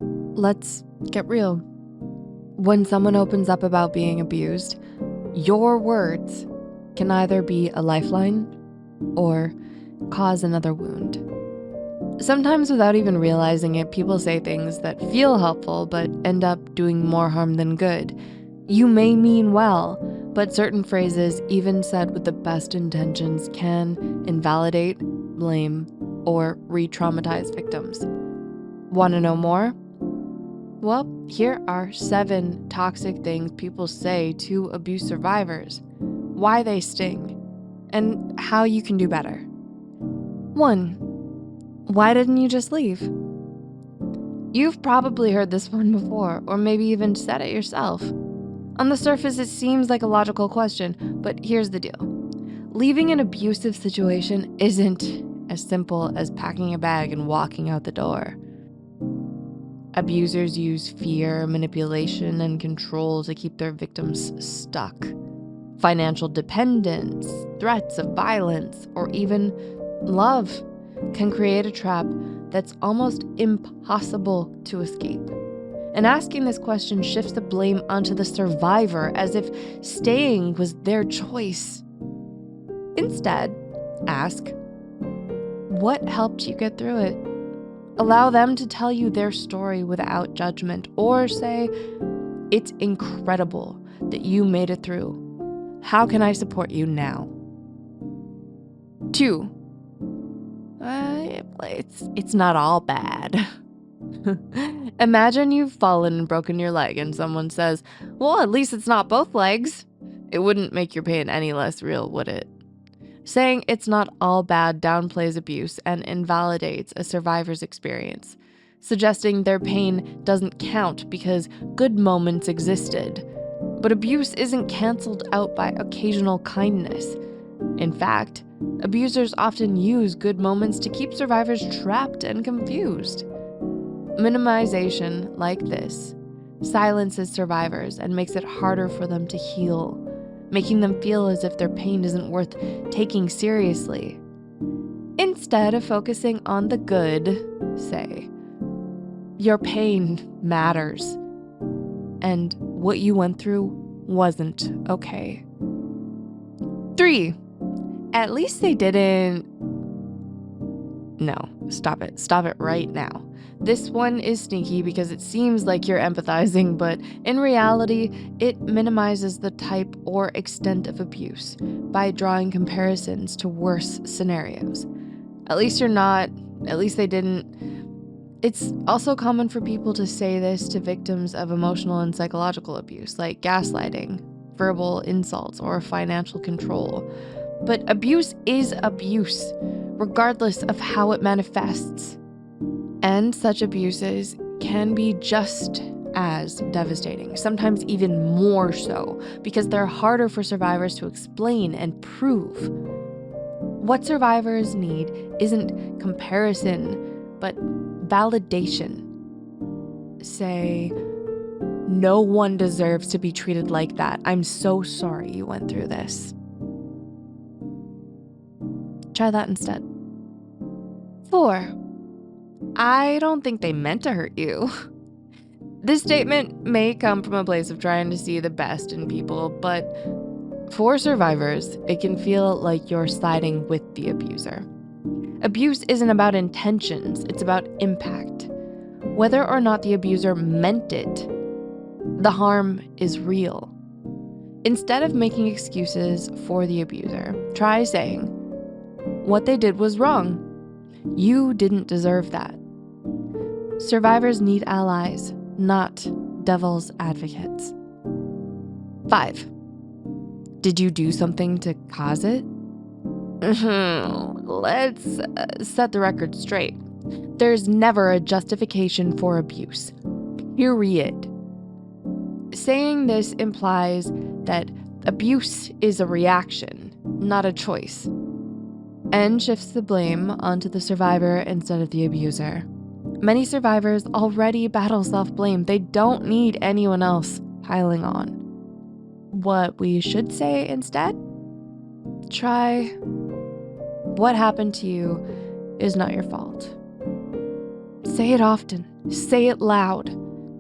Let's get real. When someone opens up about being abused, your words can either be a lifeline or cause another wound. Sometimes without even realizing it, people say things that feel helpful but end up doing more harm than good. You may mean well, but certain phrases, even said with the best intentions, can invalidate, blame, or re-traumatize victims. Want to know more? Well, here are 7 toxic things people say to abuse survivors, why they sting, and how you can do better. 1. Why didn't you just leave? You've probably heard this one before, or maybe even said it yourself. On the surface, it seems like a logical question, but here's the deal. Leaving an abusive situation isn't as simple as packing a bag and walking out the door. Abusers use fear, manipulation, and control to keep their victims stuck. Financial dependence, threats of violence, or even love can create a trap that's almost impossible to escape. And asking this question shifts the blame onto the survivor as if staying was their choice. Instead, ask, what helped you get through it? Allow them to tell you their story without judgment, or say, it's incredible that you made it through. How can I support you now? 2. It's not all bad. Imagine you've fallen and broken your leg and someone says, well, at least it's not both legs. It wouldn't make your pain any less real, would it? Saying it's not all bad downplays abuse and invalidates a survivor's experience, suggesting their pain doesn't count because good moments existed. But abuse isn't canceled out by occasional kindness. In fact, abusers often use good moments to keep survivors trapped and confused. Minimization like this silences survivors and makes it harder for them to heal, making them feel as if their pain isn't worth taking seriously. Instead of focusing on the good, say, your pain matters, and what you went through wasn't okay. 3. At least they didn't... No, stop it. Stop it right now. This one is sneaky because it seems like you're empathizing, but in reality, it minimizes the type or extent of abuse by drawing comparisons to worse scenarios. At least you're not, at least they didn't. It's also common for people to say this to victims of emotional and psychological abuse, like gaslighting, verbal insults, or financial control. But abuse is abuse, regardless of how it manifests. And such abuses can be just as devastating, sometimes even more so, because they're harder for survivors to explain and prove. What survivors need isn't comparison, but validation. Say, no one deserves to be treated like that. I'm so sorry you went through this. Try that instead. 4. I don't think they meant to hurt you. This statement may come from a place of trying to see the best in people, but for survivors, it can feel like you're siding with the abuser. Abuse isn't about intentions, it's about impact. Whether or not the abuser meant it, the harm is real. Instead of making excuses for the abuser, try saying, what they did was wrong. You didn't deserve that. Survivors need allies, not devil's advocates. 5. Did you do something to cause it? Let's set the record straight. There's never a justification for abuse. Period. Saying this implies that abuse is a reaction, not a choice, and shifts the blame onto the survivor instead of the abuser. Many survivors already battle self-blame. They don't need anyone else piling on. What we should say instead? Try, what happened to you is not your fault. Say it often. Say it loud.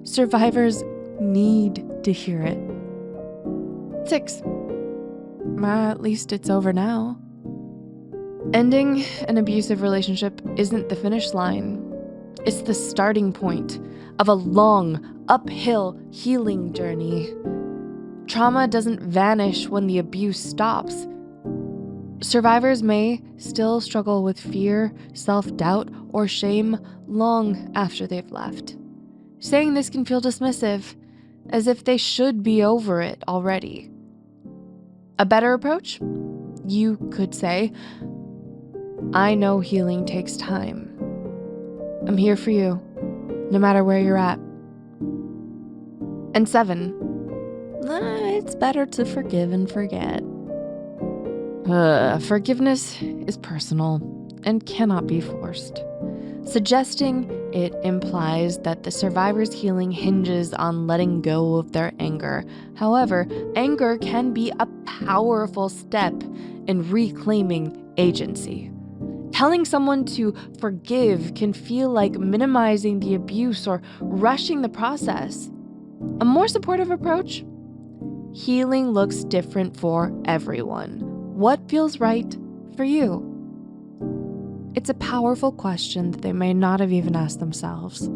Survivors need to hear it. 6. At least it's over now. Ending an abusive relationship isn't the finish line. It's the starting point of a long, uphill healing journey. Trauma doesn't vanish when the abuse stops. Survivors may still struggle with fear, self-doubt, or shame long after they've left. Saying this can feel dismissive, as if they should be over it already. A better approach? You could say, I know healing takes time. I'm here for you, no matter where you're at. And 7, it's better to forgive and forget. Forgiveness is personal and cannot be forced. Suggesting it implies that the survivor's healing hinges on letting go of their anger. However, anger can be a powerful step in reclaiming agency. Telling someone to forgive can feel like minimizing the abuse or rushing the process. A more supportive approach? Healing looks different for everyone. What feels right for you? It's a powerful question that they may not have even asked themselves.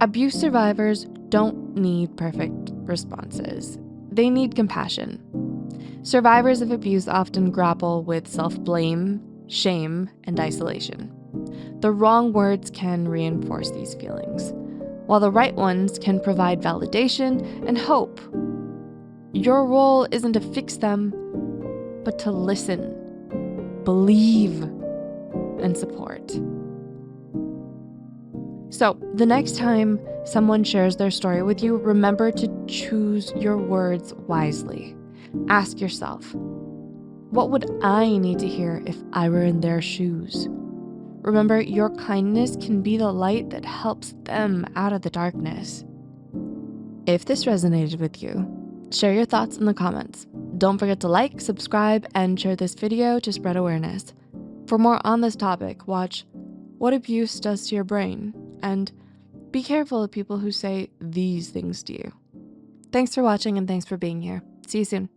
Abuse survivors don't need perfect responses. They need compassion. Survivors of abuse often grapple with self-blame, shame, and isolation. The wrong words can reinforce these feelings, while the right ones can provide validation and hope. Your role isn't to fix them, but to listen, believe, and support. So, the next time someone shares their story with you, remember to choose your words wisely. Ask yourself, what would I need to hear if I were in their shoes? Remember, your kindness can be the light that helps them out of the darkness. If this resonated with you, share your thoughts in the comments. Don't forget to like, subscribe, and share this video to spread awareness. For more on this topic, watch What Abuse Does to Your Brain, and be careful of people who say these things to you. Thanks for watching and thanks for being here. See you soon.